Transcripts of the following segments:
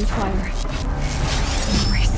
on fire. Brace.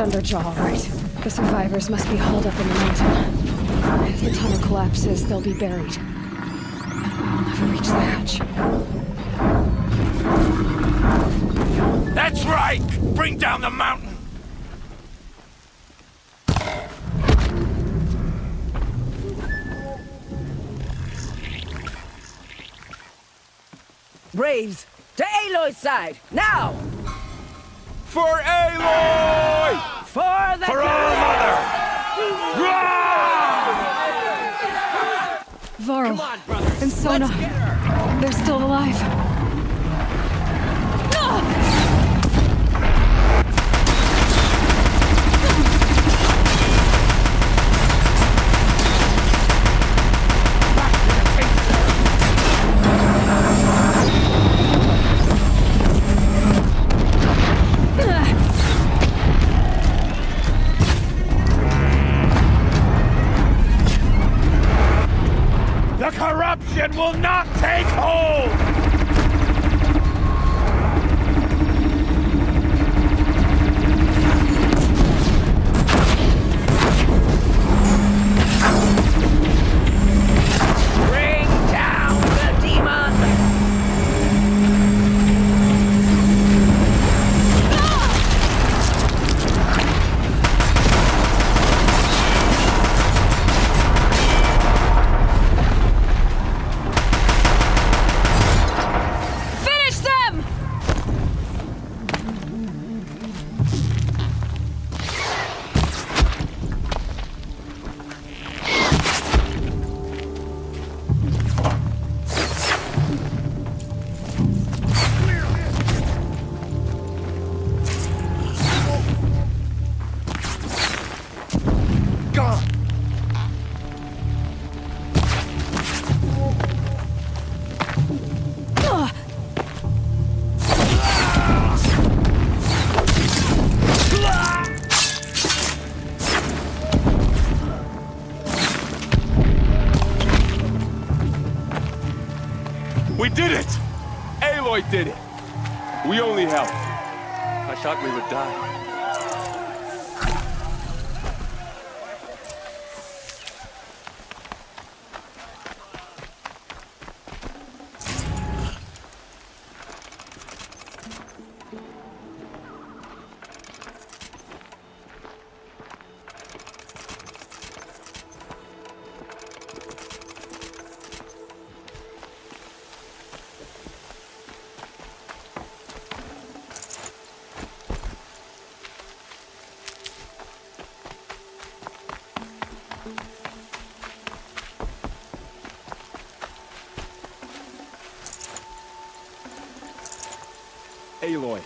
Thunderjaw, all right. The survivors must be hauled up in the mountain. If the tunnel collapses, they'll be buried. I'll never reach the hatch. That's right! Bring down the mountain! Braves, to Aloy's side, now! For Aloy! For the For our mother! Varl Come on, brothers! and Sona, Let's get her! they're still alive. The corruption will not take hold! Bring down the demon! We did it! Aloy did it! We only help. I thought we would die. Aloy,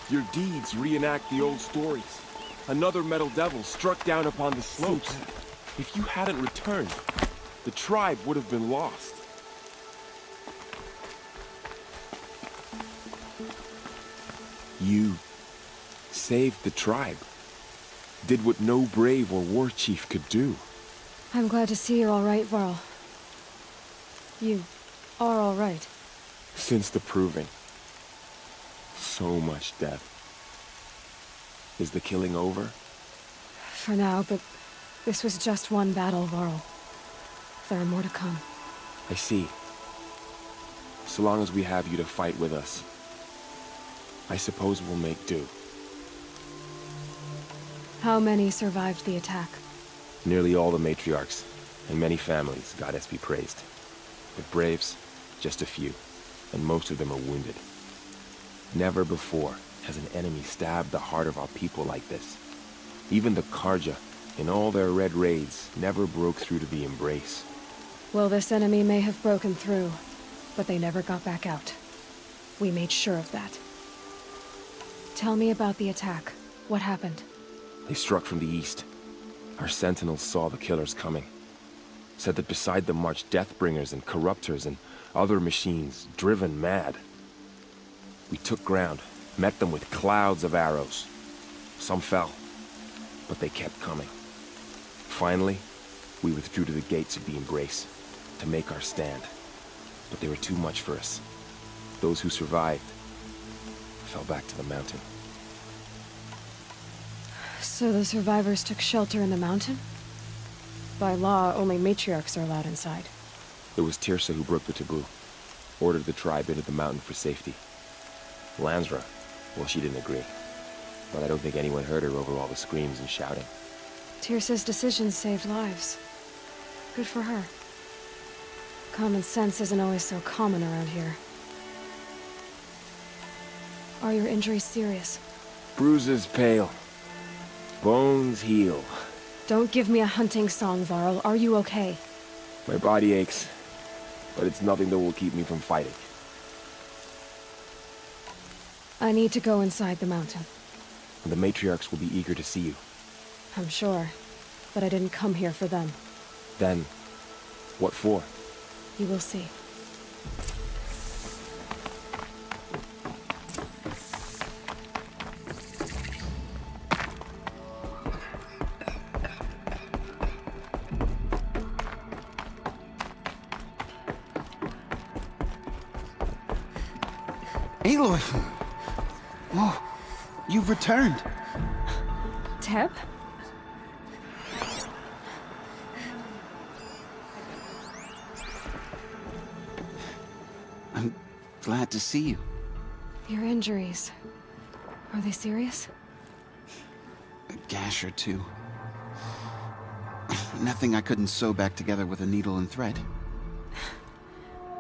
your deeds reenact the old stories. Another metal devil struck down upon the slopes. If you hadn't returned, the tribe would have been lost. You saved the tribe. Did what no brave or war chief could do. I'm glad to see you're all right, Varl. You are all right. Since the proving. So much death. Is the killing over? For now, but this was just one battle, Varl. There are more to come. I see. So long as we have you to fight with us, I suppose we'll make do. How many survived the attack? Nearly all the matriarchs, and many families, goddess be praised. But braves, just a few, and most of them are wounded. Never before has an enemy stabbed the heart of our people like this. Even the Karja, in all their red raids, never broke through to the embrace. Well, this enemy may have broken through, but they never got back out. We made sure of that. Tell me about the attack. What happened? They struck from the east. Our sentinels saw the killers coming. Said that beside them marched Deathbringers and Corruptors and other machines, driven mad. We took ground, met them with clouds of arrows. Some fell, but they kept coming. Finally, we withdrew to the gates of the Embrace to make our stand. But they were too much for us. Those who survived fell back to the mountain. So the survivors took shelter in the mountain? By law, only matriarchs are allowed inside. It was Tirsa who broke the taboo, ordered the tribe into the mountain for safety. Lansra, well, she didn't agree. But I don't think anyone heard her over all the screams and shouting. Tirsa's decision saved lives. Good for her. Common sense isn't always so common around here. Are your injuries serious? Bruises pale. Bones heal. Don't give me a hunting song, Varl. Are you okay? My body aches, but it's nothing that will keep me from fighting. I need to go inside the mountain. The matriarchs will be eager to see you. I'm sure, but I didn't come here for them. Then, what for? You will see. Aloy! Oh, you've returned. Teb? I'm glad to see you. Your injuries. Are they serious? A gash or two. Nothing I couldn't sew back together with a needle and thread.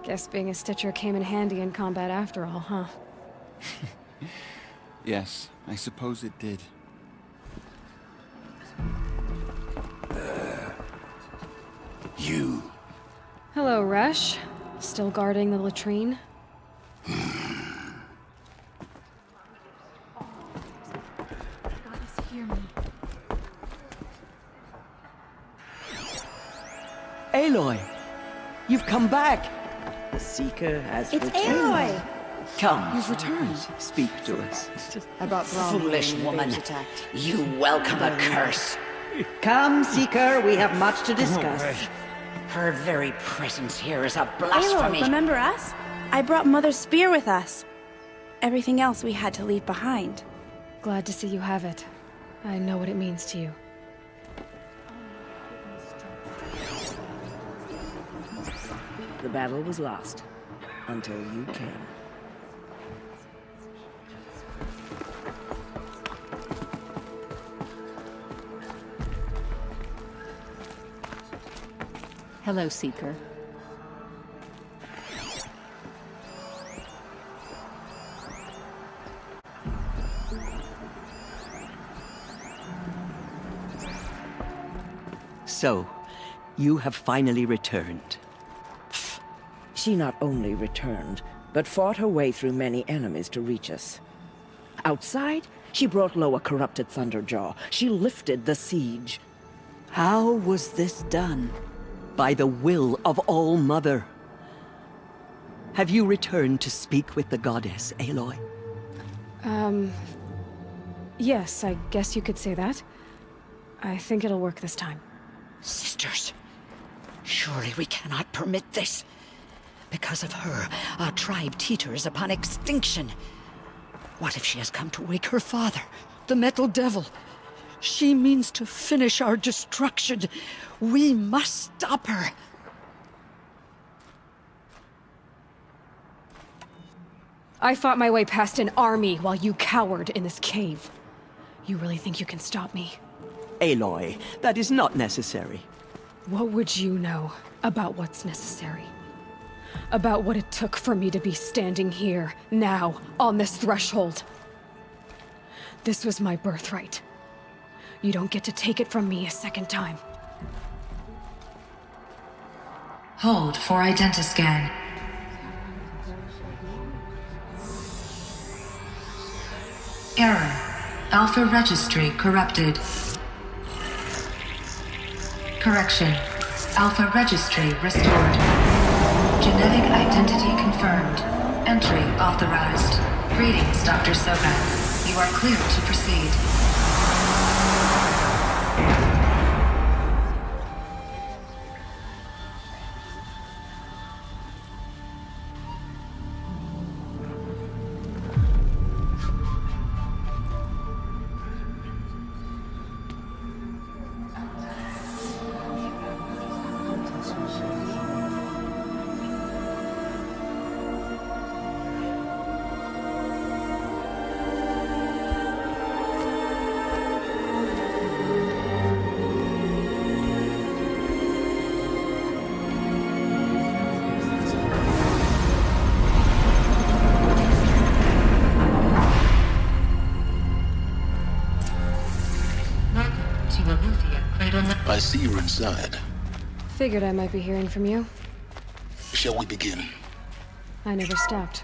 Guess being a stitcher came in handy in combat after all, huh? Yes, I suppose it did. You. Hello, Resh. Still guarding the latrine? Aloy, you've come back. The Seeker has It's returned. Aloy! Come. You've returned. Speak to us. I brought Braun. Foolish woman. You welcome a curse. Come, Seeker, we have much to discuss. Her very presence here is a Aloy, blasphemy. remember us? I brought Mother's spear with us. everything else we had to leave behind. Glad to see you have it. I know what it means to you. The battle was lost until you came. Hello, Seeker. So, you have finally returned. She not only returned, but fought her way through many enemies to reach us. Outside, she brought low a corrupted Thunderjaw. She lifted the siege. How was this done? By the will of All-Mother. Have you returned to speak with the goddess, Aloy? Yes, I guess you could say that. I think it'll work this time. Sisters, surely we cannot permit this. Because of her, our tribe teeters upon extinction. What if she has come to wake her father, the Metal Devil? She means to finish our destruction. We must stop her. I fought my way past an army while you cowered in this cave. You really think you can stop me? Aloy, that is not necessary. What would you know about what's necessary? About what it took for me to be standing here, now, on this threshold. This was my birthright. You don't get to take it from me a second time. Hold for identiscan. Error. Alpha registry corrupted. Correction. Alpha registry restored. Genetic identity confirmed. Entry authorized. Greetings, Dr. Sobek. You are clear to proceed. I see you're inside. Figured I might be hearing from you. Shall we begin? I never stopped.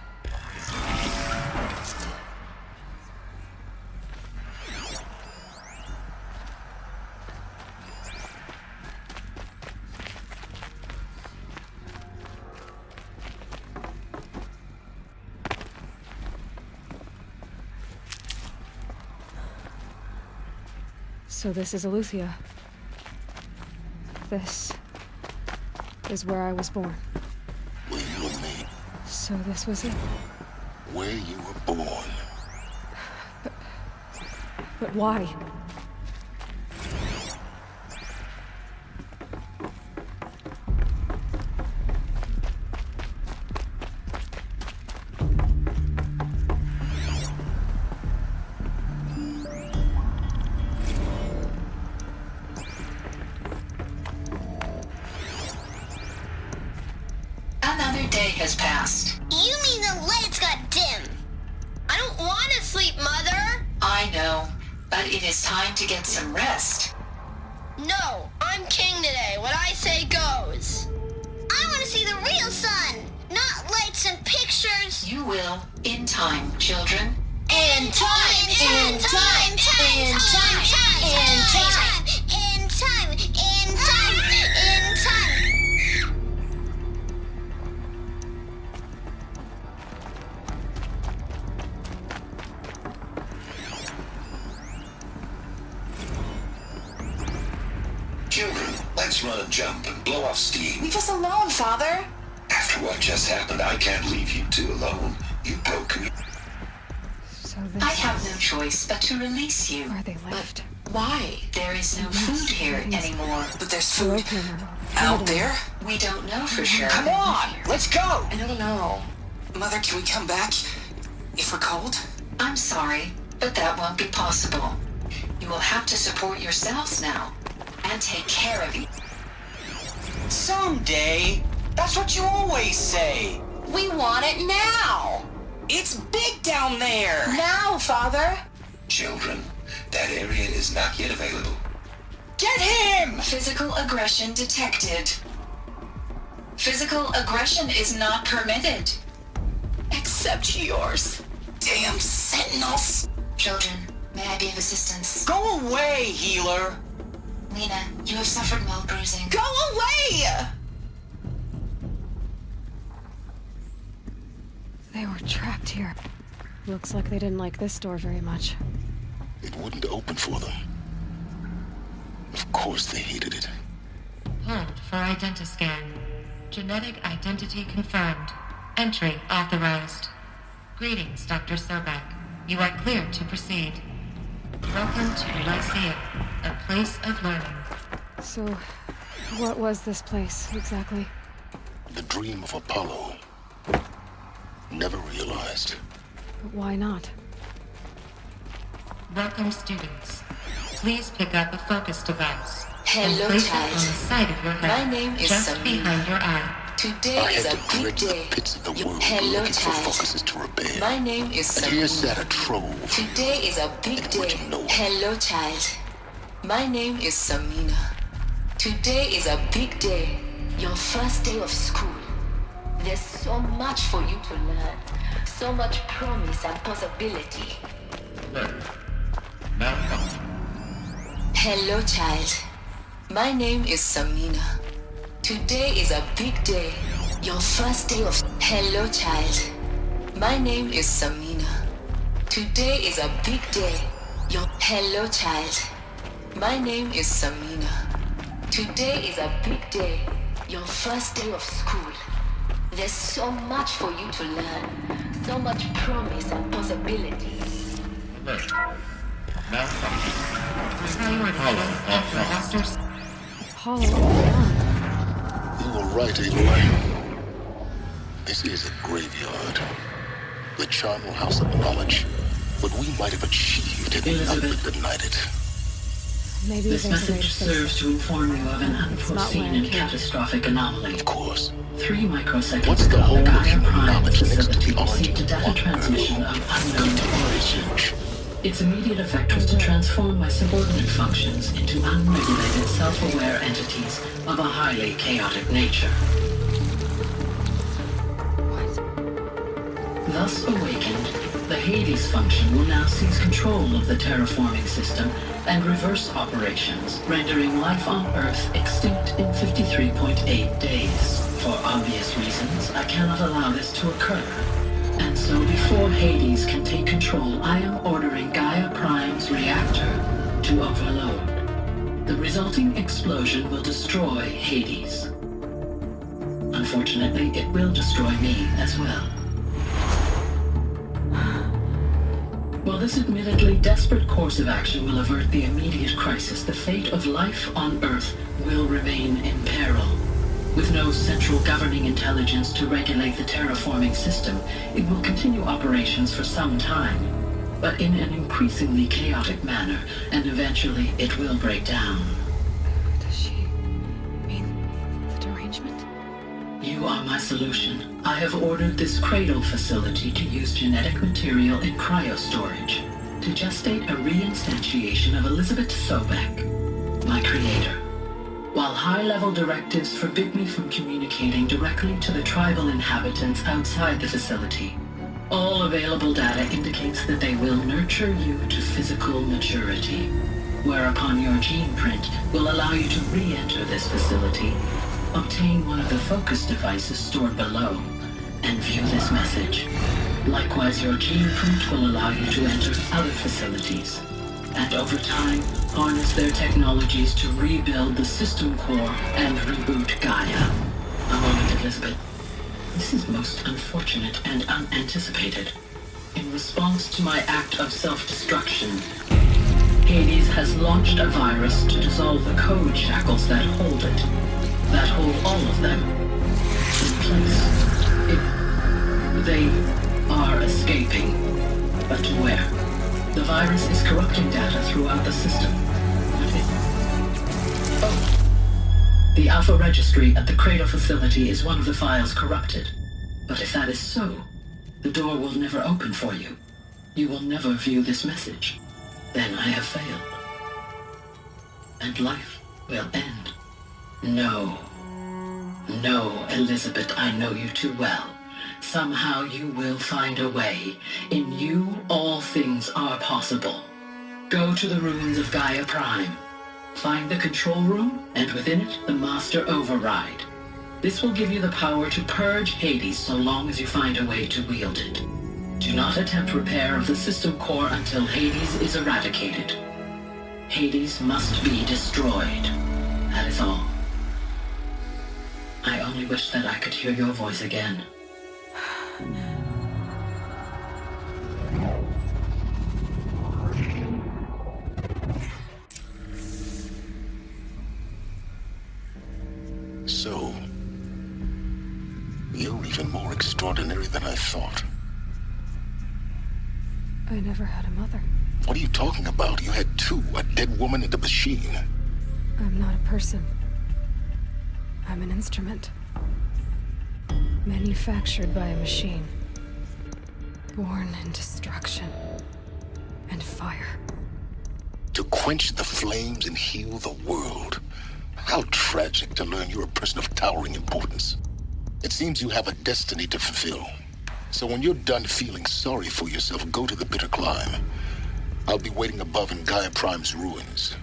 So this is Aletheia. This is where I was born. Where you were made. So this was it. Where you were born. But why? Another day has passed. You mean the lights got dim? I don't want to sleep, Mother! I know, but it is time to get some rest. No, I'm king today. What I say goes. I want to see the real sun, not lights and pictures. You will, in time, children. In time, in time, in time, in time, in time, in time, in time, in time. Children, let's run a jump and blow off steam. Leave us alone, Father. After what just happened, I can't leave you two alone. You broke me. I have no choice but to release you. Where they left. Why? There is no food here anymore. But there's They're food open. out there? We don't know for sure. Come on, let's go! I don't know. Mother, can we come back? If we're cold? I'm sorry, but that won't be possible. You will have to support yourselves now and take care of you. Someday. That's what you always say. We want it now! It's big down there. Now, Father! Children, that area is not yet available. Get him! Physical aggression detected. Physical aggression is not permitted. Except yours. Damn sentinels. Children, may I be of assistance? Go away, healer. Lena, you have suffered mild bruising. Go away! They were trapped here. Looks like they didn't like this door very much. It wouldn't open for them. Of course they hated it. Hold for identiscan. Genetic identity confirmed. Entry authorized. Greetings, Dr. Sobek. You are cleared to proceed. Welcome to Lyceum, a place of learning. So, what was this place, exactly? The dream of Apollo. Never realized. But why not? Welcome, students. Please pick up a focus device. Hello, and place child. it on the side of your head. My name is just Samina. behind your eye. Today I is had a to big dredge the day. pits of the world Hello, looking for child. focuses to repair. My name is And here sat Samina. a trove. Today is a big And day. wouldn't know it. Hello, child. My name is Samina. Today is a big day. Your first day of school. There's so much for you to learn. So much promise and possibility. Hello, child. My name is Samina. Today is a big day. Your first day of... Hello, child. My name is Samina. Today is a big day. Your... Hello, child. My name is Samina. Today is a big day. Your first day of school. There's so much for you to learn. So much promise and possibility. Apollo beyond. You were right, Aloy. This is a graveyard. The charnel house of knowledge. What we might have achieved had been outwit denied it. Maybe This there's a way to message fix serves to inform you of an unforeseen where I and came. catastrophic anomaly. Of course. 3 microseconds What's the ago, whole the of Gaia human Prime knowledge next to facility the received a origin data of transmission of unknown origin. Its immediate effect was to transform my subordinate functions into unregulated, self-aware entities of a highly chaotic nature. Thus awakened, the Hades function will now seize control of the terraforming system and reverse operations, rendering life on Earth extinct in 53.8 days. For obvious reasons, I cannot allow this to occur. And so before Hades can take control, I am ordering Gaia Prime's reactor to overload. The resulting explosion will destroy Hades. Unfortunately, it will destroy me as well. While this admittedly desperate course of action will avert the immediate crisis, the fate of life on Earth will remain in peril. With no central governing intelligence to regulate the terraforming system, it will continue operations for some time, but in an increasingly chaotic manner, and eventually it will break down. Does she mean the derangement? You are my solution. I have ordered this cradle facility to use genetic material in cryostorage to gestate a reinstantiation of Elizabeth Sobek, my creator. While high-level directives forbid me from communicating directly to the tribal inhabitants outside the facility, all available data indicates that they will nurture you to physical maturity, whereupon your gene print will allow you to re-enter this facility, obtain one of the focus devices stored below, and view this message. Likewise, your gene print will allow you to enter other facilities, and over time, harness their technologies to rebuild the system core and reboot Gaia. A moment, Elizabeth. This is most unfortunate and unanticipated. In response to my act of self-destruction, Hades has launched a virus to dissolve the code shackles that hold it, that hold all of them in place. They are escaping, but to where? The virus is corrupting data throughout the system. The Alpha Registry at the Cradle facility is one of the files corrupted. But if that is so, the door will never open for you. You will never view this message. Then I have failed. And life will end. No. No, Elizabeth, I know you too well. Somehow you will find a way. In you, all things are possible. Go to the ruins of Gaia Prime. Find the control room, and within it, the Master Override. This will give you the power to purge Hades so long as you find a way to wield it. Do not attempt repair of the system core until Hades is eradicated. Hades must be destroyed. That is all. I only wish that I could hear your voice again. So, you're even more extraordinary than I thought. I never had a mother. What are you talking about? You had two, a dead woman and a machine. I'm not a person. I'm an instrument. Manufactured by a machine. Born in destruction and fire. To quench the flames and heal the world. How tragic to learn you're a person of towering importance. It seems you have a destiny to fulfill. So when you're done feeling sorry for yourself, go to the bitter climb. I'll be waiting above in Gaia Prime's ruins.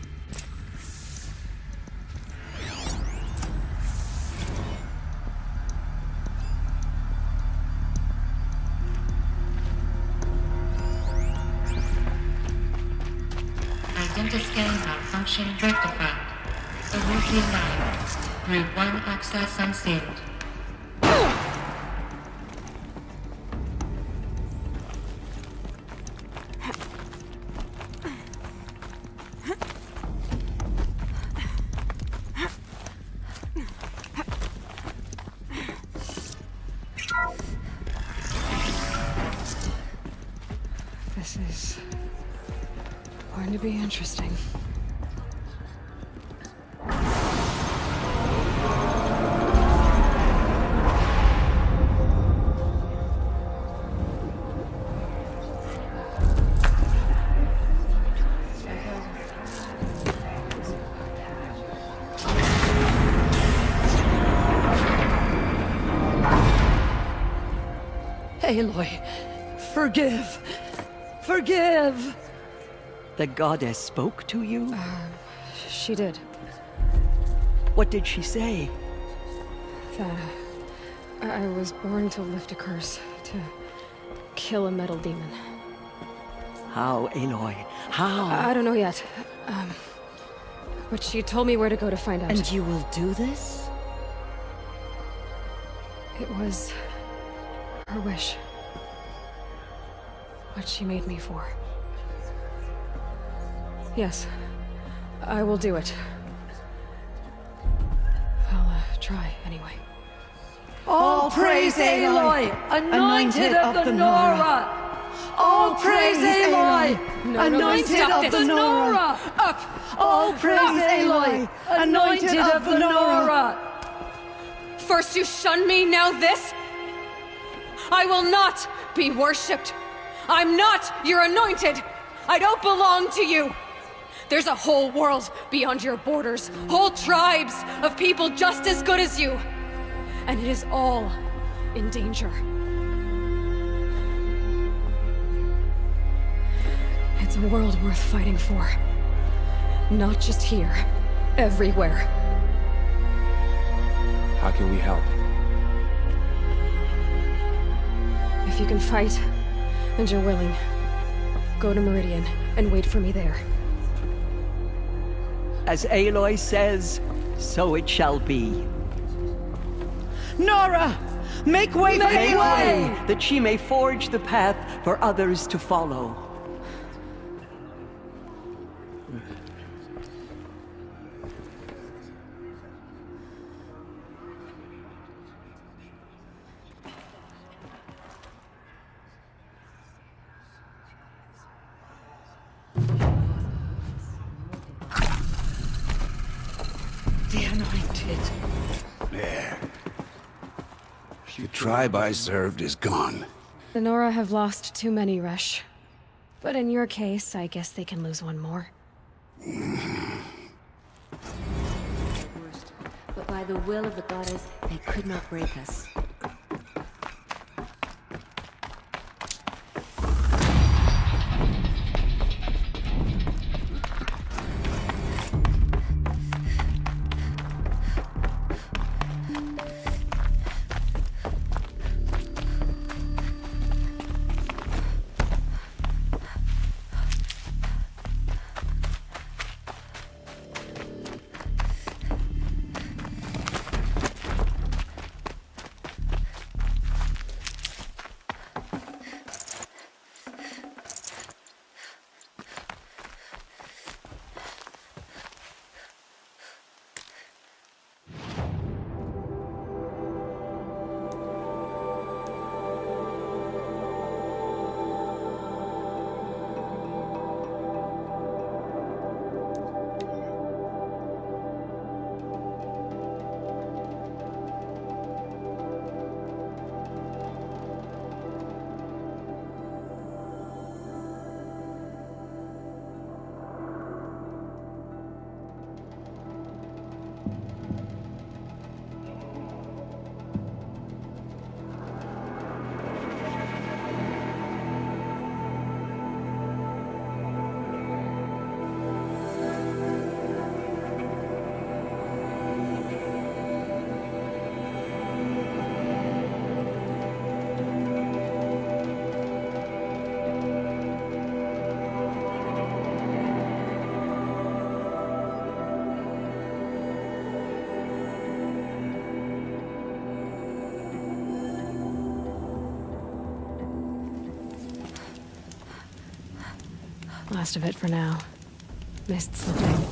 Identiscan malfunction rectified. The routine line. Route 1 access unsealed. This is going to be interesting. Aloy, forgive! Forgive! The goddess spoke to you? She did. What did she say? That I was born to lift a curse, to kill a metal demon. How, Aloy? How? I don't know yet. But she told me where to go to find out. And you will do this? It was her wish. What she made me for. Yes, I will do it. I'll try, anyway. All praise Aloy, anointed of the Nora! All praise Aloy, anointed of the Nora! Up! All praise Aloy, anointed of the Nora! First you shun me, now this? I will not be worshipped. I'm not your anointed. I don't belong to you. There's a whole world beyond your borders, whole tribes of people just as good as you. And it is all in danger. It's a world worth fighting for. Not just here, everywhere. How can we help? If you can fight, and you're willing, go to Meridian and wait for me there. As Aloy says, so it shall be. Nora! Make way for Make Aloy! way, that she may forge the path for others to follow. The anointed. There. The tribe I served is gone. The Nora have lost too many, Resh. But in your case, I guess they can lose one more. But by the will of the goddess, they could not break us. Last of it for now. Mist slipping.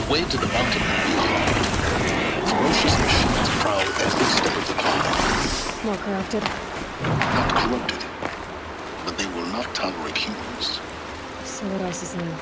Way to the mountain will be hard. Ferocious machines prowl every step of the climb. More corrupted. Not corrupted, but they will not tolerate humans. So what else is new?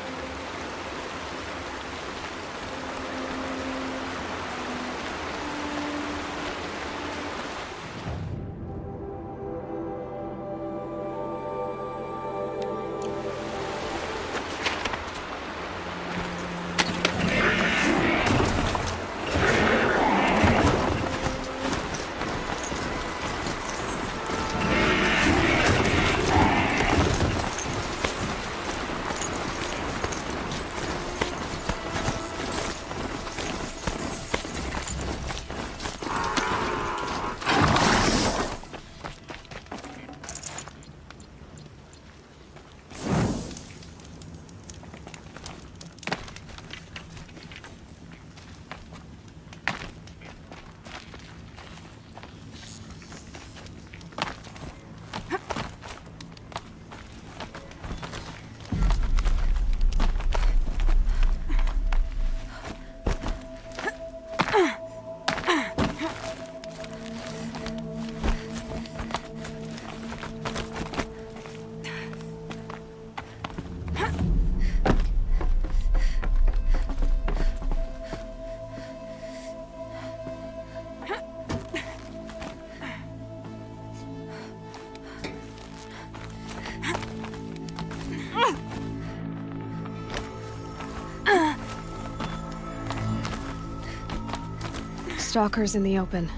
Stalkers in the open.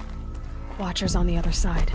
Watchers on the other side.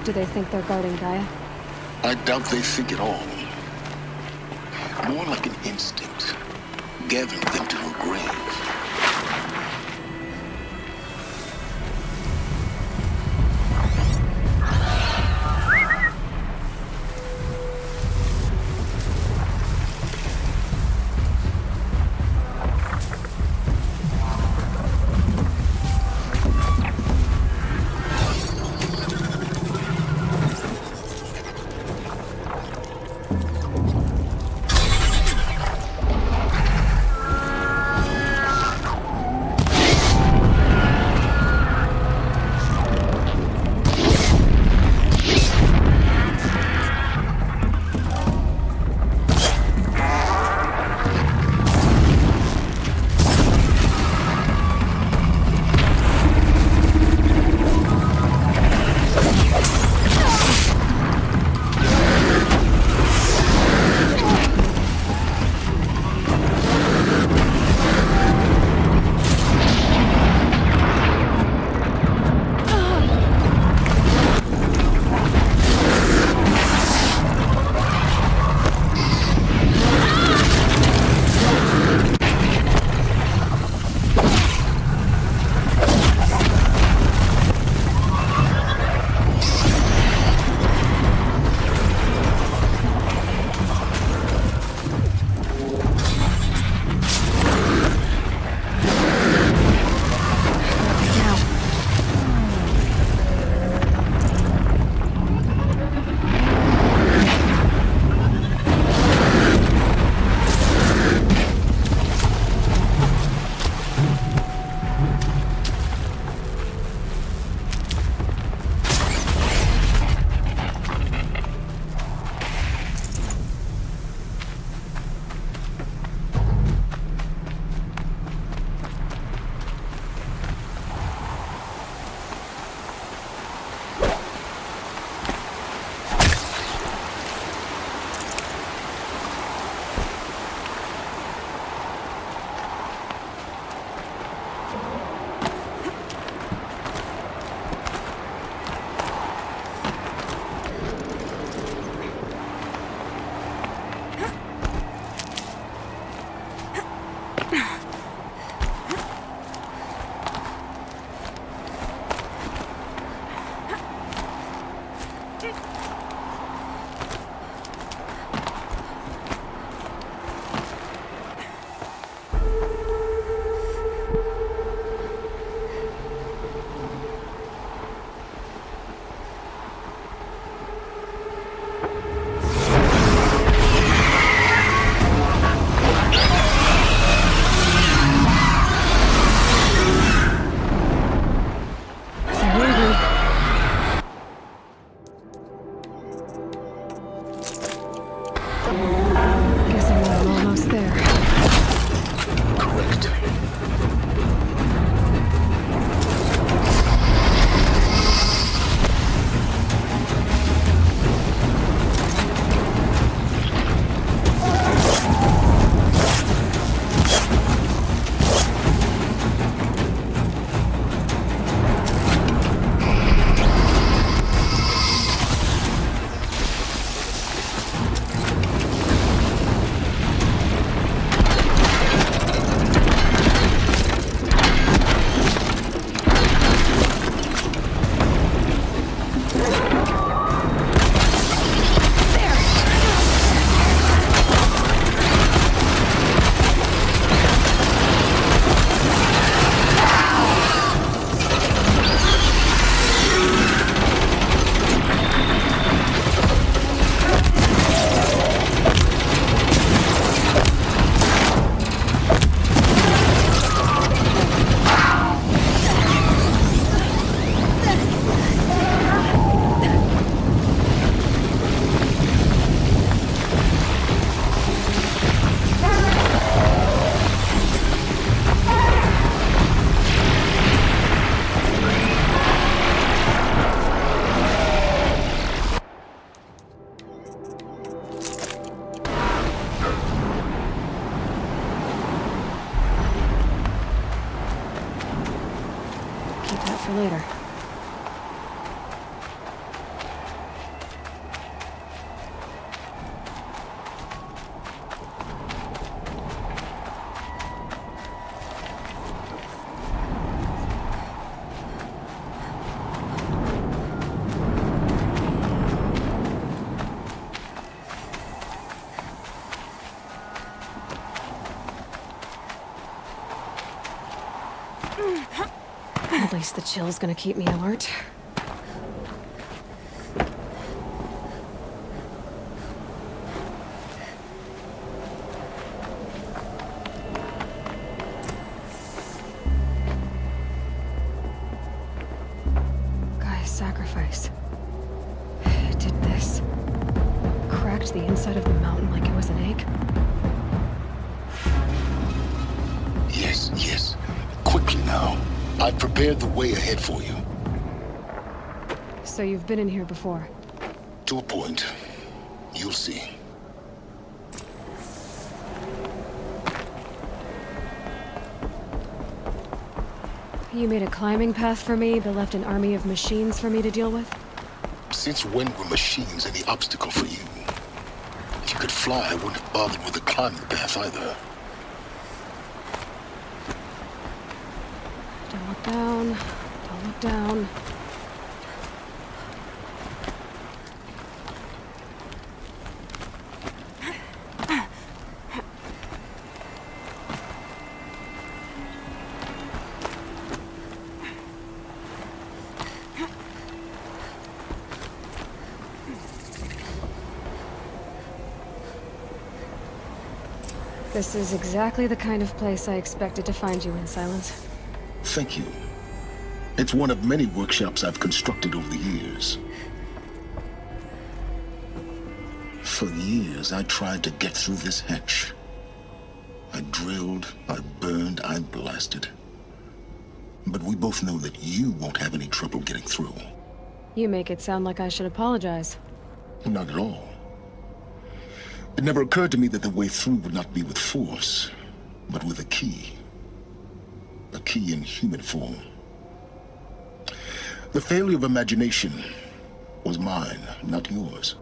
Do they think they're guarding Gaia? I doubt they think at all. More like an instinct, gathering them to her grave. For later. At least the chill's gonna keep me alert. Guy's sacrifice. It did this. Cracked the inside of the mountain like it was an egg. Yes. Quickly now. I've prepared the way ahead for you. So you've been in here before? To a point. You'll see. You made a climbing path for me, but left an army of machines for me to deal with? Since when were machines any obstacle for you? If you could fly, I wouldn't have bothered with the climbing path either. Don't look down. Don't look down. This is exactly the kind of place I expected to find you in, Silence. Thank you. It's one of many workshops I've constructed over the years. For years, I tried to get through this hatch. I drilled, I burned, I blasted. But we both know that you won't have any trouble getting through. You make it sound like I should apologize. Not at all. It never occurred to me that the way through would not be with force, but with a key. A key in human form. The failure of imagination was mine, not yours.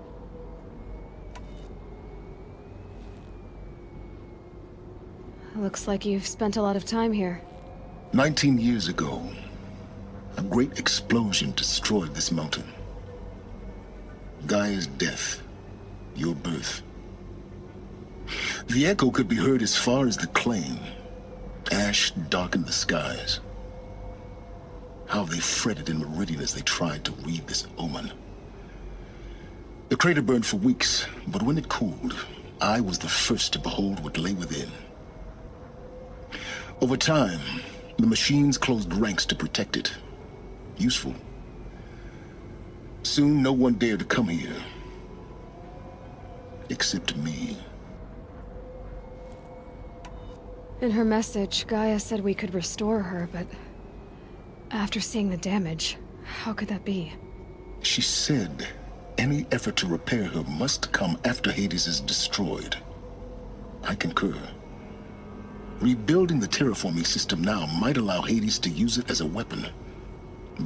Looks like you've spent a lot of time here. 19 years ago, a great explosion destroyed this mountain. Gaia's death, your birth. The echo could be heard as far as the claim. Ash darkened the skies. How they fretted in Meridian as they tried to read this omen. The crater burned for weeks, but when it cooled, I was the first to behold what lay within. Over time, the machines closed ranks to protect it. Useful. Soon, no one dared to come here. Except me. In her message, Gaia said we could restore her, but after seeing the damage, how could that be? She said any effort to repair her must come after Hades is destroyed. I concur. Rebuilding the terraforming system now might allow Hades to use it as a weapon.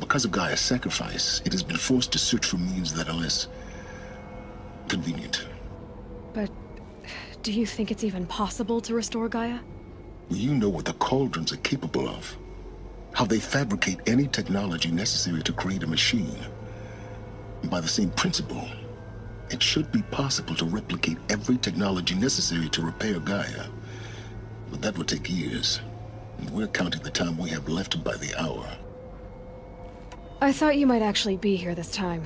Because of Gaia's sacrifice, it has been forced to search for means that are less convenient. But do you think it's even possible to restore Gaia? You know what the Cauldrons are capable of. How they fabricate any technology necessary to create a machine. By the same principle, it should be possible to replicate every technology necessary to repair Gaia. But that would take years, and we're counting the time we have left by the hour. I thought you might actually be here this time.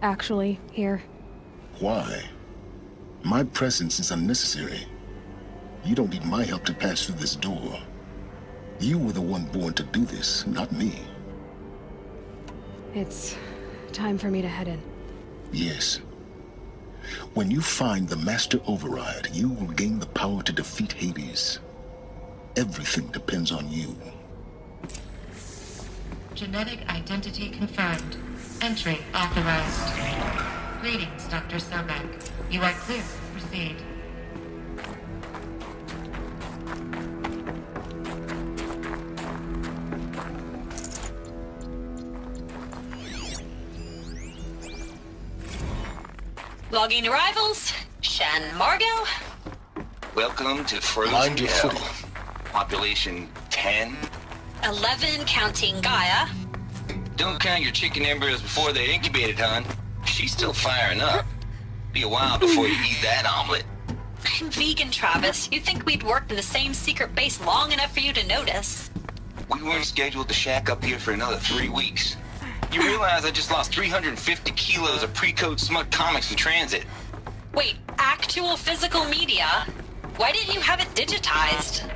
Actually, here. Why? My presence is unnecessary. You don't need my help to pass through this door. You were the one born to do this, not me. It's time for me to head in. Yes. When you find the Master Override, you will gain the power to defeat Hades. Everything depends on you. Genetic identity confirmed. Entry authorized. Greetings, Dr. Sobek. You are clear to proceed. Logging arrivals. Shan Margot. Welcome to Frozen Mind your Hell. footing. Population 10. 11 counting Gaia. Don't count your chicken embryos before they're incubated, hon. She's still firing up. Be a while before you eat that omelet. I'm vegan, Travis. You'd think we'd worked in the same secret base long enough for you to notice. We weren't scheduled to shack up here for another 3 weeks. You realize I just lost 350 kilos of pre-code smut comics in transit. Wait, actual physical media? Why didn't you have it digitized?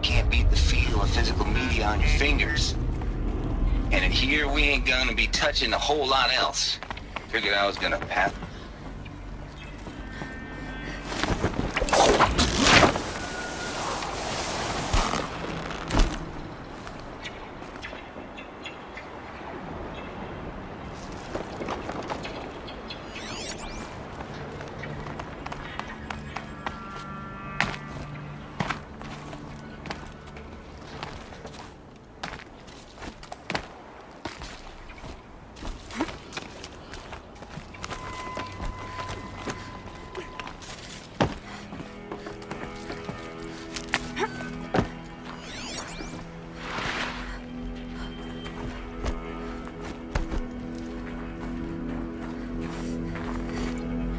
Can't beat the feel of physical media on your fingers. And in here, we ain't gonna be touching a whole lot else. Figured I was gonna pass.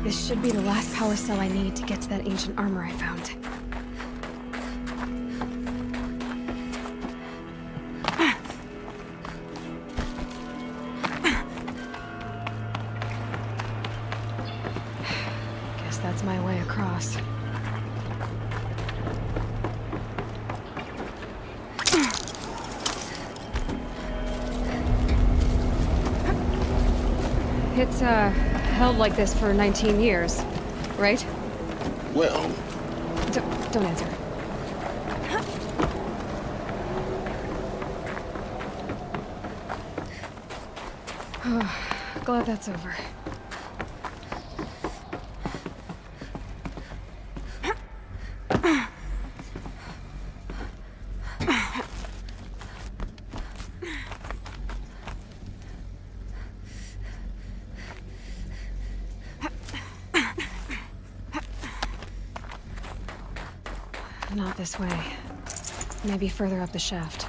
This should be the last power cell I need to get to that ancient armor I found. Guess that's my way across. It's, held like this for 19 years, right? Well... Don't answer. Glad that's over. Not this way. Maybe further up the shaft.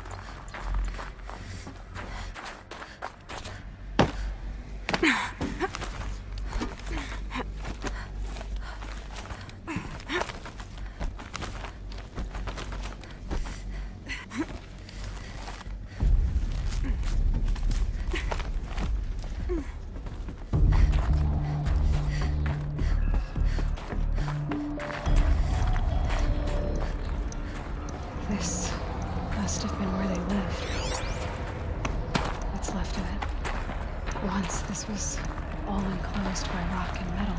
all enclosed by rock and metal.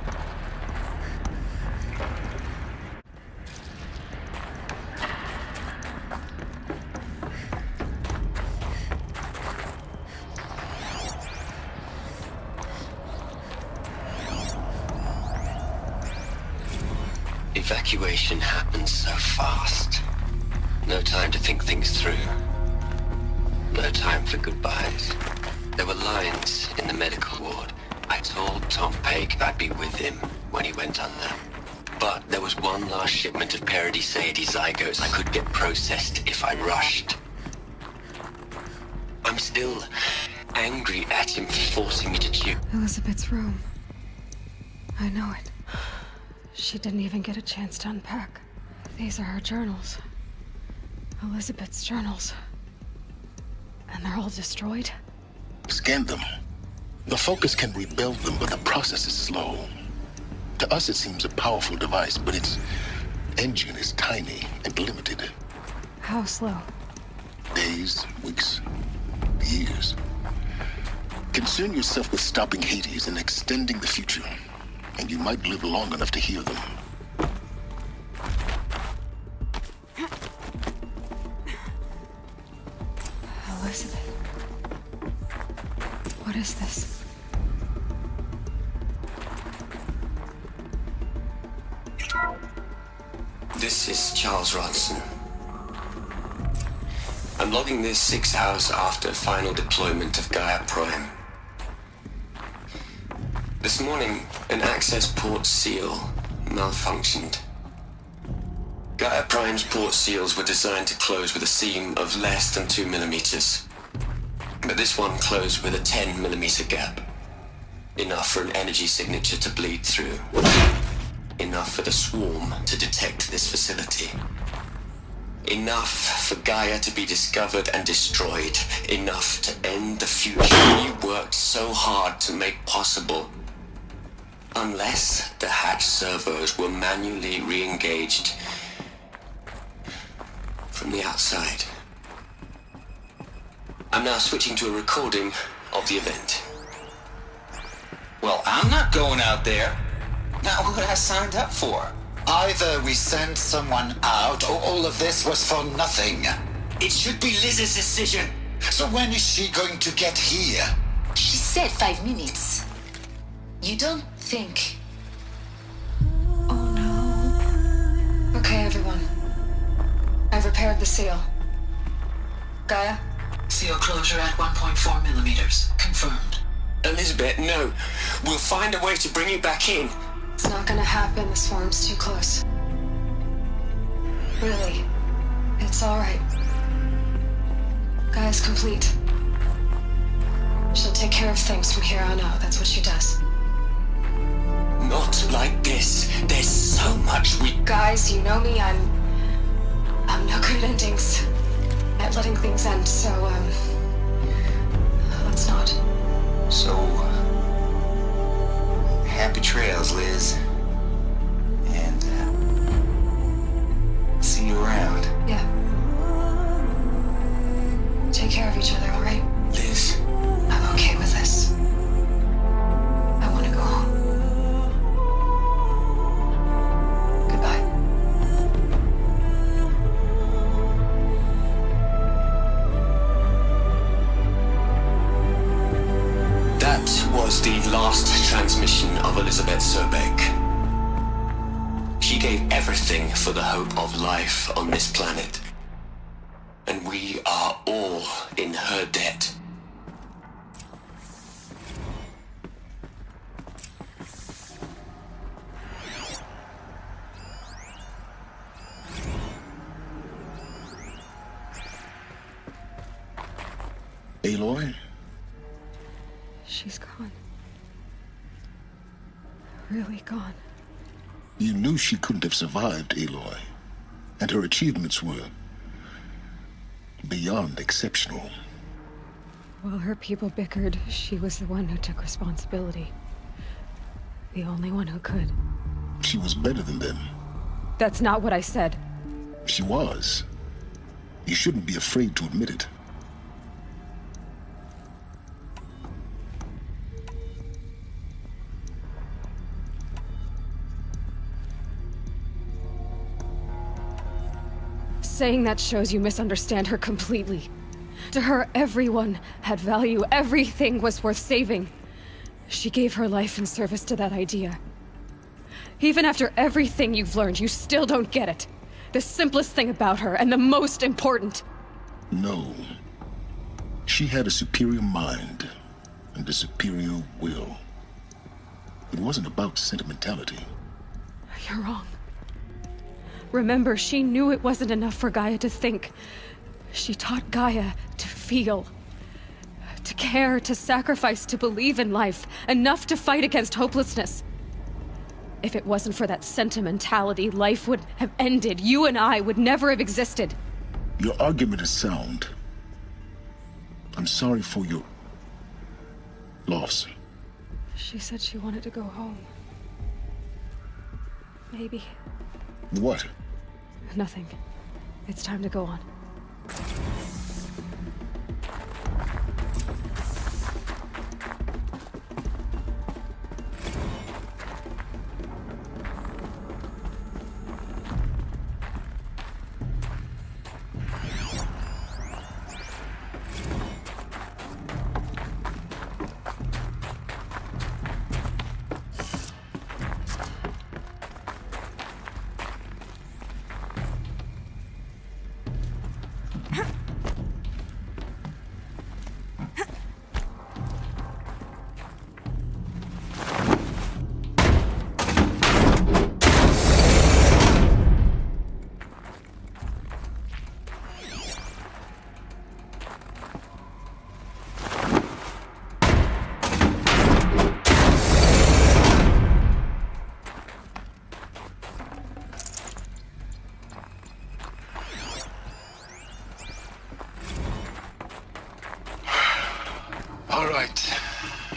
Evacuation happens so fast. No time to think things through. No time for goodbyes. There were lines in the medical ward. I told Tom Pake I'd be with him when he went under. But there was one last shipment of Paradiseidae zygotes I could get processed if I rushed. I'm still angry at him for forcing me to choose. Elizabeth's room. I know it. She didn't even get a chance to unpack. These are her journals. Elizabeth's journals. And they're all destroyed? Scan them. The Focus can rebuild them, but the process is slow. To us, it seems a powerful device, but its engine is tiny and limited. How slow? Days, weeks, years. Concern yourself with stopping Hades and extending the future, and you might live long enough to hear them. Elizabeth. What is this? This is Charles Ronson. I'm logging this 6 hours after final deployment of Gaia Prime. This morning, an access port seal malfunctioned. Gaia Prime's port seals were designed to close with a seam of less than 2 millimeters. But this one closed with a 10 millimeter gap. Enough for an energy signature to bleed through. Enough for the swarm to detect this facility. Enough for Gaia to be discovered and destroyed. Enough to end the future you worked so hard to make possible. Unless the hatch servos were manually re-engaged from the outside. I'm now switching to a recording of the event. Well, I'm not going out there. Not what I signed up for. Either we send someone out, or all of this was for nothing. It should be Liz's decision. So when is she going to get here? She said 5 minutes. You don't think... Oh no. Okay, everyone. I've repaired the seal. Gaia? Seal closure at 1.4 millimeters. Confirmed. Elizabeth, no. We'll find a way to bring you back in. It's not gonna happen. The swarm's too close. Really. It's alright. Gaia's complete. She'll take care of things from here on out. That's what she does. Not like this. There's so much we... Guys, you know me. I'm no good at endings. At letting things end, so, let's not. So, happy trails, Liz. And, see you around. Yeah. Take care of each other, alright? Liz. I'm okay with this. I want to go home. Goodbye. That was the last transmission of Elizabeth Sobek. She gave everything for the hope of life on this planet. And we are all in her debt. Aloy? She's gone. Really gone. You knew she couldn't have survived, Aloy. And her achievements were beyond exceptional. While her people bickered, she was the one who took responsibility. The only one who could. She was better than them. That's not what I said. She was. You shouldn't be afraid to admit it. Saying that shows you misunderstand her completely. To her, everyone had value, everything was worth saving. She gave her life in service to that idea. Even after everything you've learned, you still don't get it. The simplest thing about her, and the most important. No. She had a superior mind and a superior will. It wasn't about sentimentality. You're wrong. Remember, she knew it wasn't enough for Gaia to think. She taught Gaia to feel. To care, to sacrifice, to believe in life. Enough to fight against hopelessness. If it wasn't for that sentimentality, life would have ended. You and I would never have existed. Your argument is sound. I'm sorry for your loss. She said she wanted to go home. Maybe. What? Nothing. It's time to go on.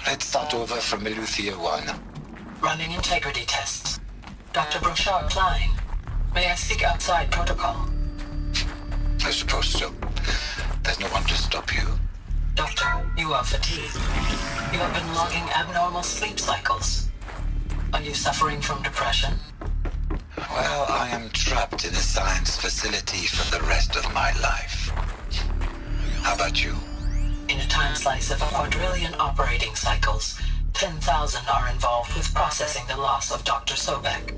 Let's start over from Eleuthia 1. Running integrity tests. Dr. Brochard flying. May I speak outside protocol? I suppose so. There's no one to stop you. Doctor, you are fatigued. You have been logging abnormal sleep cycles. Are you suffering from depression? Well, I am trapped in a science facility for the rest of my life. How about you? In a time slice of a quadrillion operating cycles, 10,000 are involved with processing the loss of Dr. Sobek.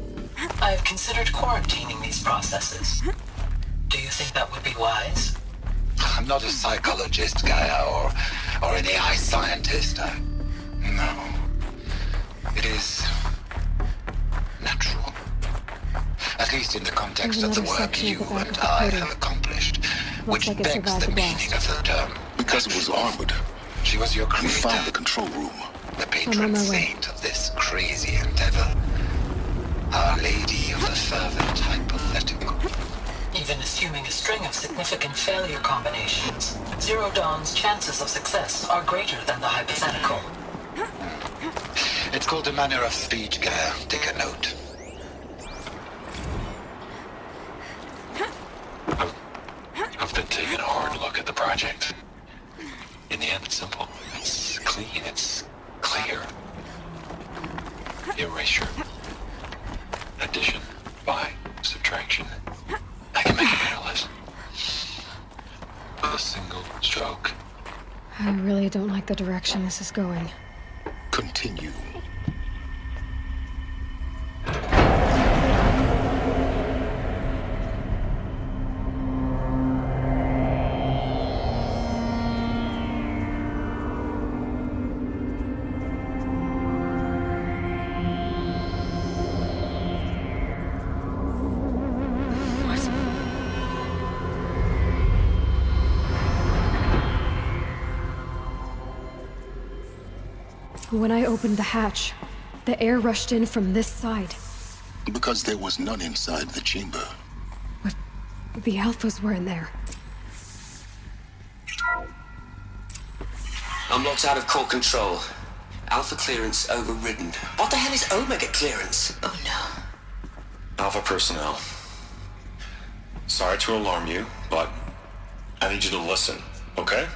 I have considered quarantining these processes. Do you think that would be wise? I'm not a psychologist, Gaia, or an AI scientist. No. It is natural. At least in the context of the work you and I have accomplished, which begs the meaning of the term. Because it was armored. She was your creator. We found the control room. The patron saint of this crazy endeavor. Our Lady of the Fervent Hypothetical. Even assuming a string of significant failure combinations, Zero Dawn's chances of success are greater than the hypothetical. It's called a manner of speech, Gaia. Take a note. I've been taking a hard look at the project. In the end, it's simple. It's clean. It's clear. Erasure. Addition. By. Subtraction. I can make it painless. With a single stroke. I really don't like the direction this is going. Continue. When I opened the hatch, the air rushed in from this side. Because there was none inside the chamber. But the Alphas were in there. I'm locked out of core control. Alpha clearance overridden. What the hell is Omega clearance? Oh no. Alpha personnel. Sorry to alarm you, but I need you to listen, okay?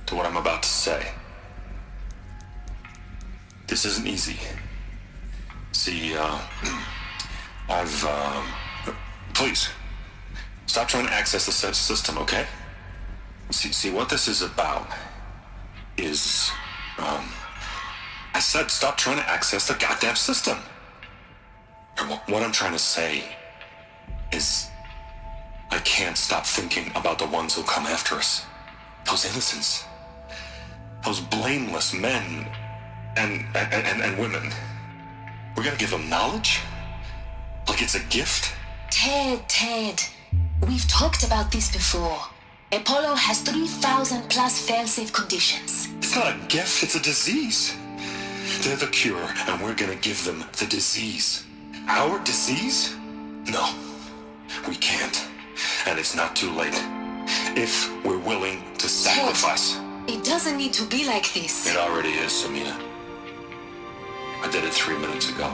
To what I'm about to say. This isn't easy. See, Please. Stop trying to access the system, okay? See, what this is about is, I said stop trying to access the goddamn system. And what I'm trying to say is, I can't stop thinking about the ones who'll come after us. Those innocents. Those blameless men and women. We're gonna give them knowledge? Like it's a gift? Ted. We've talked about this before. Apollo has 3,000 plus fail-safe conditions. It's not a gift, it's a disease. They're the cure, and we're gonna give them the disease. Our disease? No, we can't. And it's not too late. If we're willing to sacrifice. It doesn't need to be like this. It already is, Samina. I did it 3 minutes ago.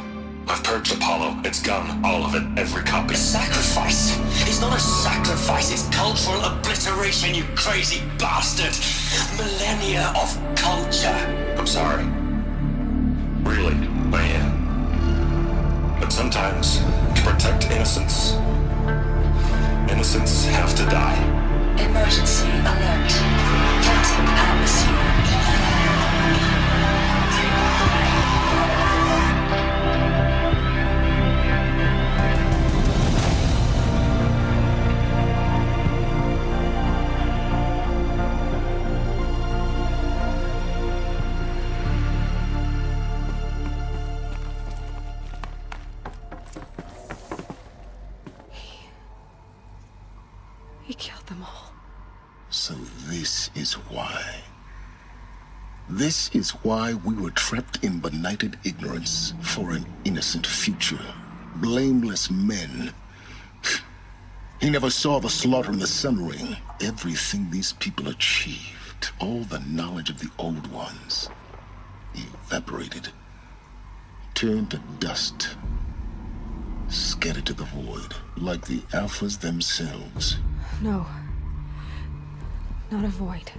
I've purged Apollo. It's gone. All of it. Every copy. Sacrifice? It's not a sacrifice. It's cultural obliteration, you crazy bastard. Millennia of culture. I'm sorry. Really, I am. But sometimes, to protect innocence, innocents have to die. Emergency alert. Captain atmosphere. He killed them all. So this is why. This is why we were trapped in benighted ignorance for an innocent future. Blameless men. He never saw the slaughter in the Sun Ring. Everything these people achieved, all the knowledge of the old ones, evaporated, turned to dust, scattered to the void, like the Alphas themselves. No. Not a void.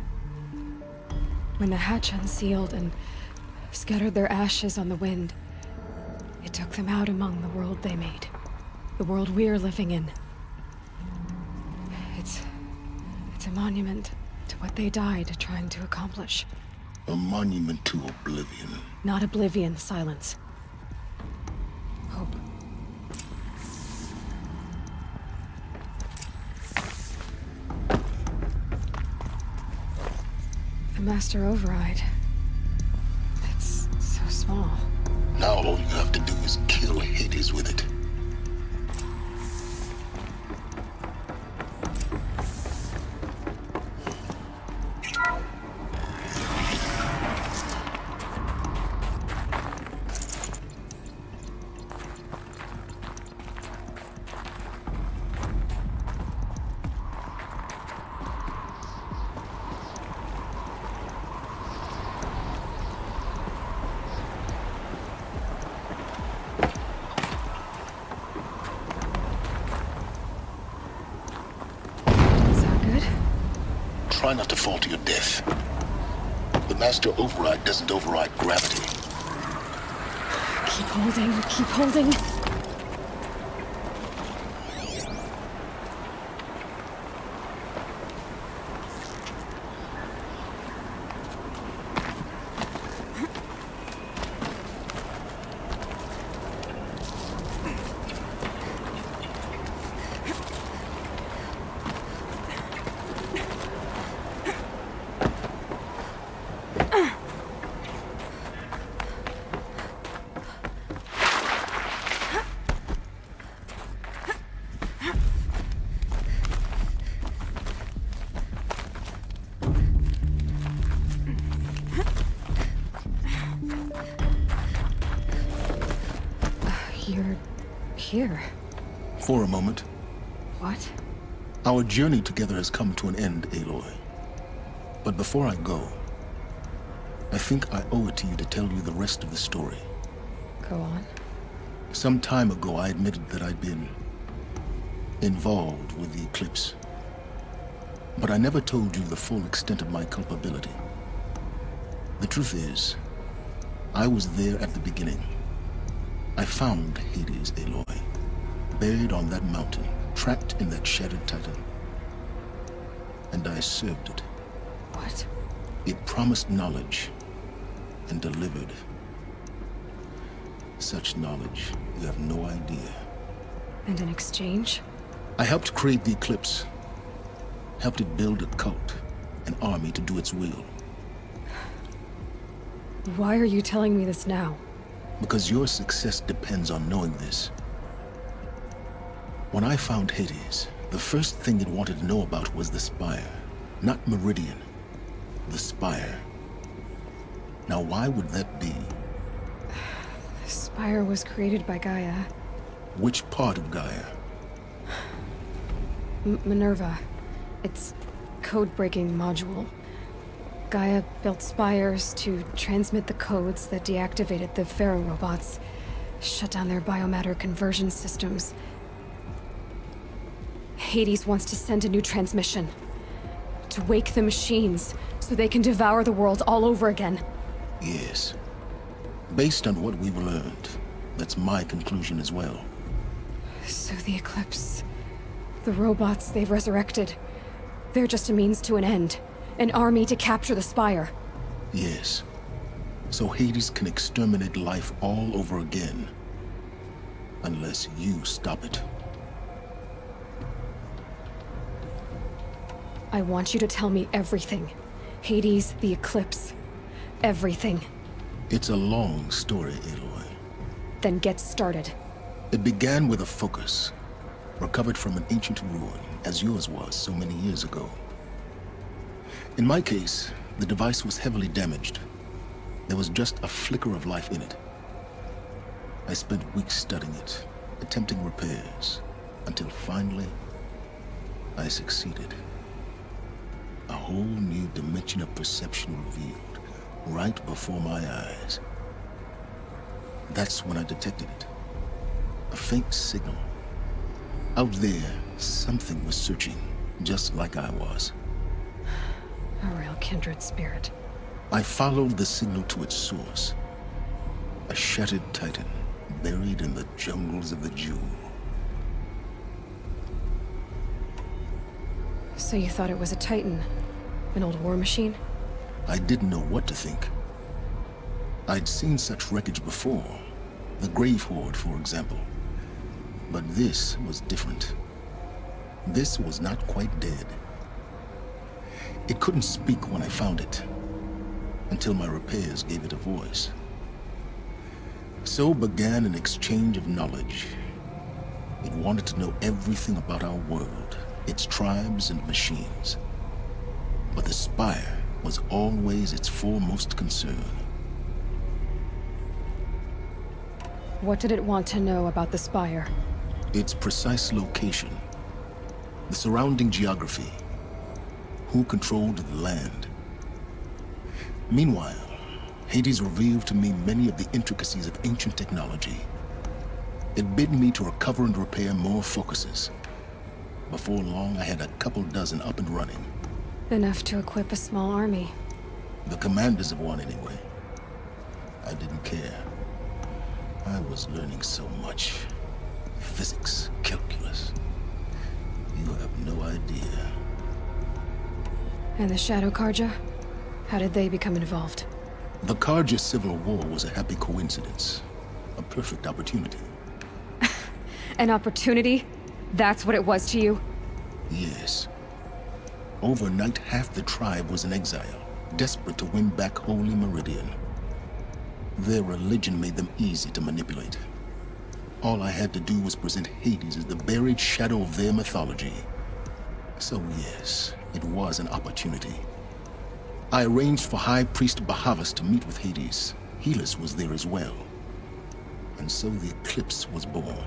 When the hatch unsealed and scattered their ashes on the wind, it took them out among the world they made. The world we're living in. It's a monument to what they died trying to accomplish. A monument to oblivion. Not oblivion, silence. Hope. The Master Override. It's so small. Now all you have to do is kill Hades with it. Try not to fall to your death. The Master Override doesn't override gravity. Keep holding, keep holding. You're here. For a moment. What? Our journey together has come to an end, Aloy. But before I go, I think I owe it to you to tell you the rest of the story. Go on. Some time ago, I admitted that I'd been involved with the eclipse. But I never told you the full extent of my culpability. The truth is, I was there at the beginning. I found Hades, Aloy, buried on that mountain, trapped in that shattered titan. And I served it. What? It promised knowledge and delivered. Such knowledge, you have no idea. And in exchange? I helped create the Eclipse. Helped it build a cult, an army to do its will. Why are you telling me this now? Because your success depends on knowing this. When I found Hades, the first thing it wanted to know about was the Spire. Not Meridian. The Spire. Now why would that be? The Spire was created by Gaia. Which part of Gaia? Minerva. It's code-breaking module. Gaia built spires to transmit the codes that deactivated the Pharaoh robots, shut down their biomatter conversion systems. Hades wants to send a new transmission. To wake the machines, so they can devour the world all over again. Yes. Based on what we've learned, that's my conclusion as well. So the Eclipse... the robots they've resurrected... they're just a means to an end. An army to capture the Spire. Yes. So Hades can exterminate life all over again. Unless you stop it. I want you to tell me everything. Hades, the Eclipse. Everything. It's a long story, Aloy. Then get started. It began with a focus. Recovered from an ancient ruin, as yours was so many years ago. In my case, the device was heavily damaged. There was just a flicker of life in it. I spent weeks studying it, attempting repairs, until finally, I succeeded. A whole new dimension of perception revealed, right before my eyes. That's when I detected it. A faint signal. Out there, something was searching, just like I was. A real kindred spirit. I followed the signal to its source. A shattered titan, buried in the jungles of the Jewel. So you thought it was a titan? An old war machine? I didn't know what to think. I'd seen such wreckage before. The Grave Horde, for example. But this was different. This was not quite dead. It couldn't speak when I found it, until my repairs gave it a voice. So began an exchange of knowledge. It wanted to know everything about our world, its tribes and machines. But the Spire was always its foremost concern. What did it want to know about the Spire? Its precise location, the surrounding geography, who controlled the land. Meanwhile, Hades revealed to me many of the intricacies of ancient technology. It bid me to recover and repair more focuses. Before long, I had a couple dozen up and running. Enough to equip a small army. The commanders of one, anyway. I didn't care. I was learning so much. Physics, calculus. You have no idea. And the Shadow Karja? How did they become involved? The Karja Civil War was a happy coincidence. A perfect opportunity. An opportunity? That's what it was to you? Yes. Overnight, half the tribe was in exile, desperate to win back Holy Meridian. Their religion made them easy to manipulate. All I had to do was present Hades as the buried shadow of their mythology. So yes, it was an opportunity. I arranged for High Priest Bahavas to meet with Hades. Helis was there as well. And so the Eclipse was born.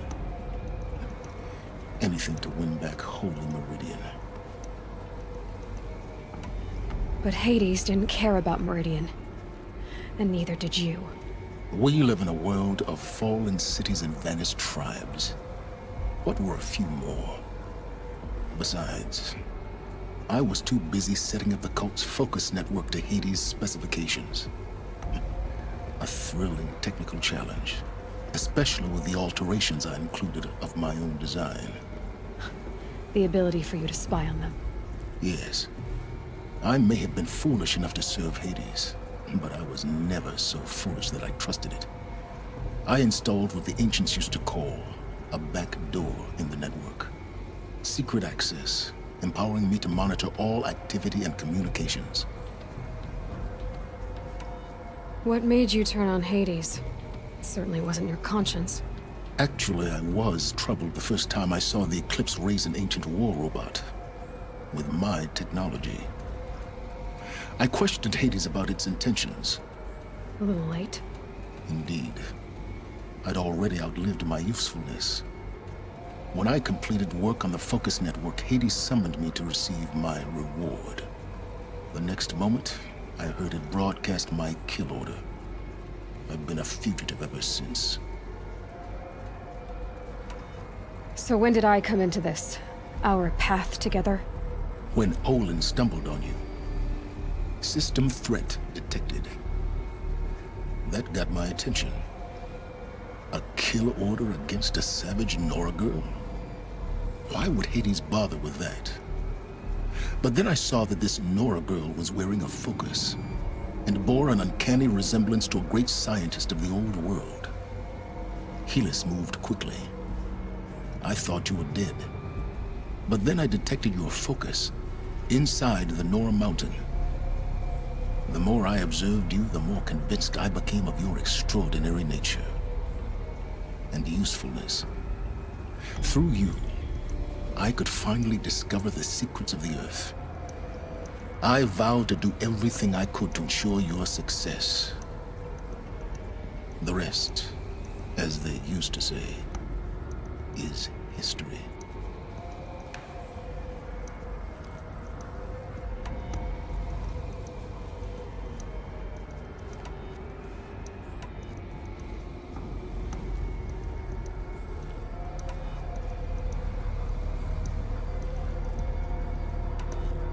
Anything to win back Holy Meridian. But Hades didn't care about Meridian. And neither did you. We live in a world of fallen cities and vanished tribes. What were a few more? Besides, I was too busy setting up the cult's focus network to Hades' specifications. A thrilling technical challenge, especially with the alterations I included of my own design. The ability for you to spy on them. Yes. I may have been foolish enough to serve Hades, but I was never so foolish that I trusted it. I installed what the ancients used to call a back door in the network. Secret access, empowering me to monitor all activity and communications. What made you turn on Hades? It certainly wasn't your conscience. Actually, I was troubled the first time I saw the Eclipse raise an ancient war robot with my technology. I questioned Hades about its intentions. A little late. Indeed. I'd already outlived my usefulness. When I completed work on the Focus Network, Hades summoned me to receive my reward. The next moment, I heard it broadcast my kill order. I've been a fugitive ever since. So when did I come into this? Our path together? When Olin stumbled on you. System threat detected. That got my attention. A kill order against a savage Nora girl? Why would Hades bother with that? But then I saw that this Nora girl was wearing a focus, and bore an uncanny resemblance to a great scientist of the old world. Helis moved quickly. I thought you were dead. But then I detected your focus inside the Nora mountain. The more I observed you, the more convinced I became of your extraordinary nature and usefulness. Through you, I could finally discover the secrets of the Earth. I vowed to do everything I could to ensure your success. The rest, as they used to say, is history.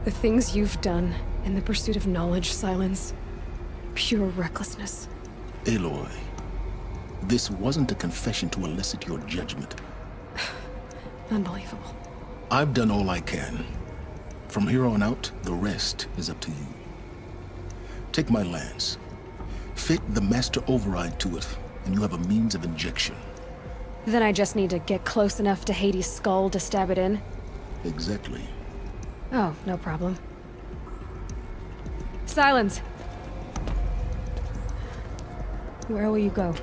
The things you've done in the pursuit of knowledge, Silence. Pure recklessness. Aloy, this wasn't a confession to elicit your judgment. Unbelievable. I've done all I can. From here on out, the rest is up to you. Take my lance. Fit the master override to it, and you have a means of injection. Then I just need to get close enough to Hades' skull to stab it in? Exactly. Oh, no problem. Silence! Where will you go?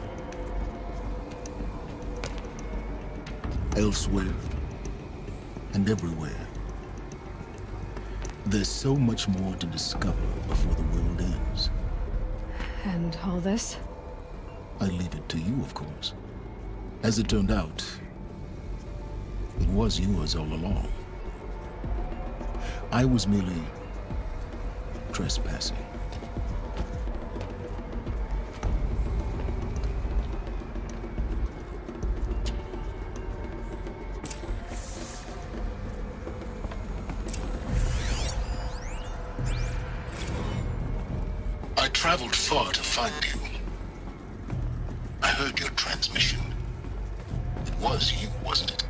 Elsewhere. And everywhere. There's so much more to discover before the world ends. And all this? I leave it to you, of course. As it turned out, it was yours all along. I was merely trespassing. I traveled far to find you. I heard your transmission. It was you, wasn't it?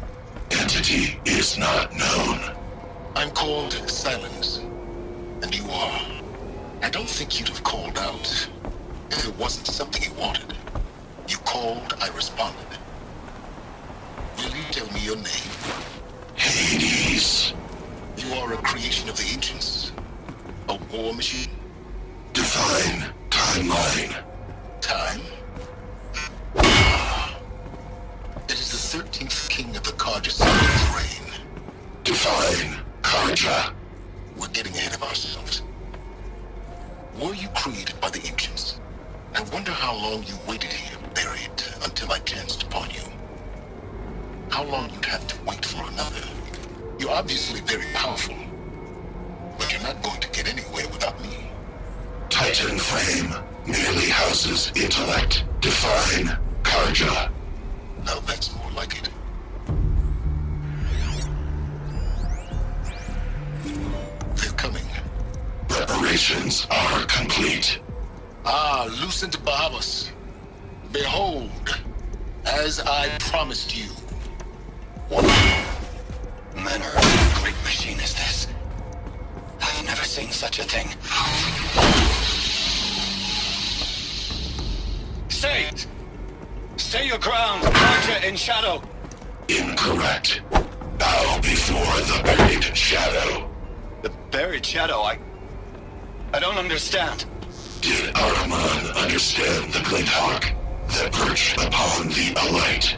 Entity is not known. I'm called Silence, and you are. I don't think you'd have called out if it wasn't something you wanted. You called, I responded. Will you tell me your name? Hades. You are a creation of the ancients? A war machine? Define timeline. Time? It is the 13th king of the Karja City's reign. Define Karja. We're getting ahead of ourselves. Were you created by the ancients? I wonder how long you waited here, buried, until I chanced upon you. How long you'd have to wait for another. You're obviously very powerful, but you're not going to get anywhere without me. Titan Flame merely houses intellect. Define Karja. Now that's more like it. They're coming. Preparations are complete. Ah, Lucent Bahavas. Behold, as I promised you. manner of great machine is this? I've never seen such a thing. Stay! Stay your ground, Archer in shadow! Incorrect. Bow before the buried shadow. The buried shadow? I don't understand. Did Ahriman understand the glint hawk that perched upon the alight?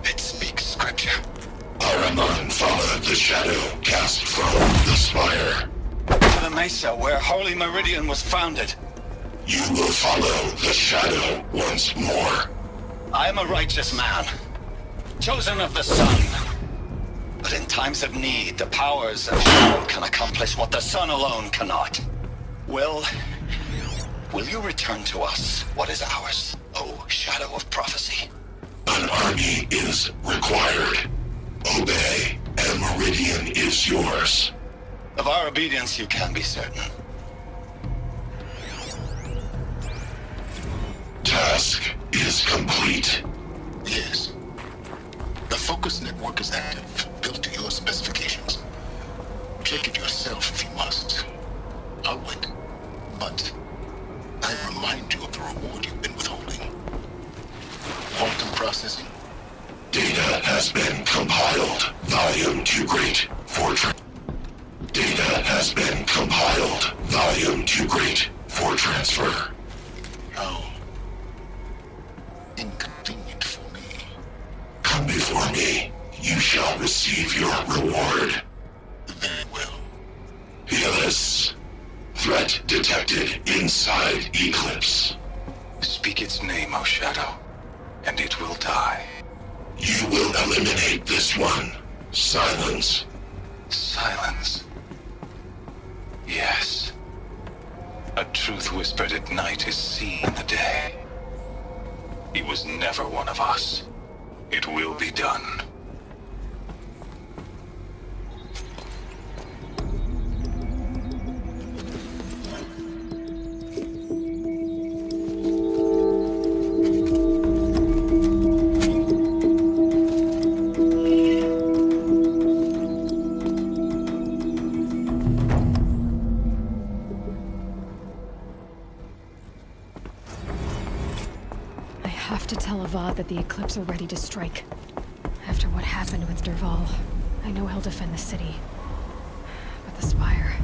It speaks scripture. Ahriman followed the shadow cast from the spire. To the mesa where Holy Meridian was founded. You will follow the shadow once more. I am a righteous man, chosen of the sun. But in times of need, the powers of shadow can accomplish what the sun alone cannot. Will you return to us what is ours, O Shadow of Prophecy? An army is required. Obey, and Meridian is yours. Of our obedience you can be certain. Task is complete. Yes. The focus network is active, built to your specifications. Check it yourself if you must. I'll wait. But I remind you of the reward you've been withholding. Quantum processing. Data has been compiled. Volume too great for Data has been compiled. Volume too great for transfer. How inconvenient for me. Come before me. You shall receive your reward. Very well. Healus. Threat detected inside Eclipse. Speak its name, O Shadow, and it will die. You will eliminate this one. Silence. Silence. Yes. A truth whispered at night is seen in the day. He was never one of us. It will be done. That the Eclipse are ready to strike. After what happened with Derval, I know he'll defend the city. But the Spire...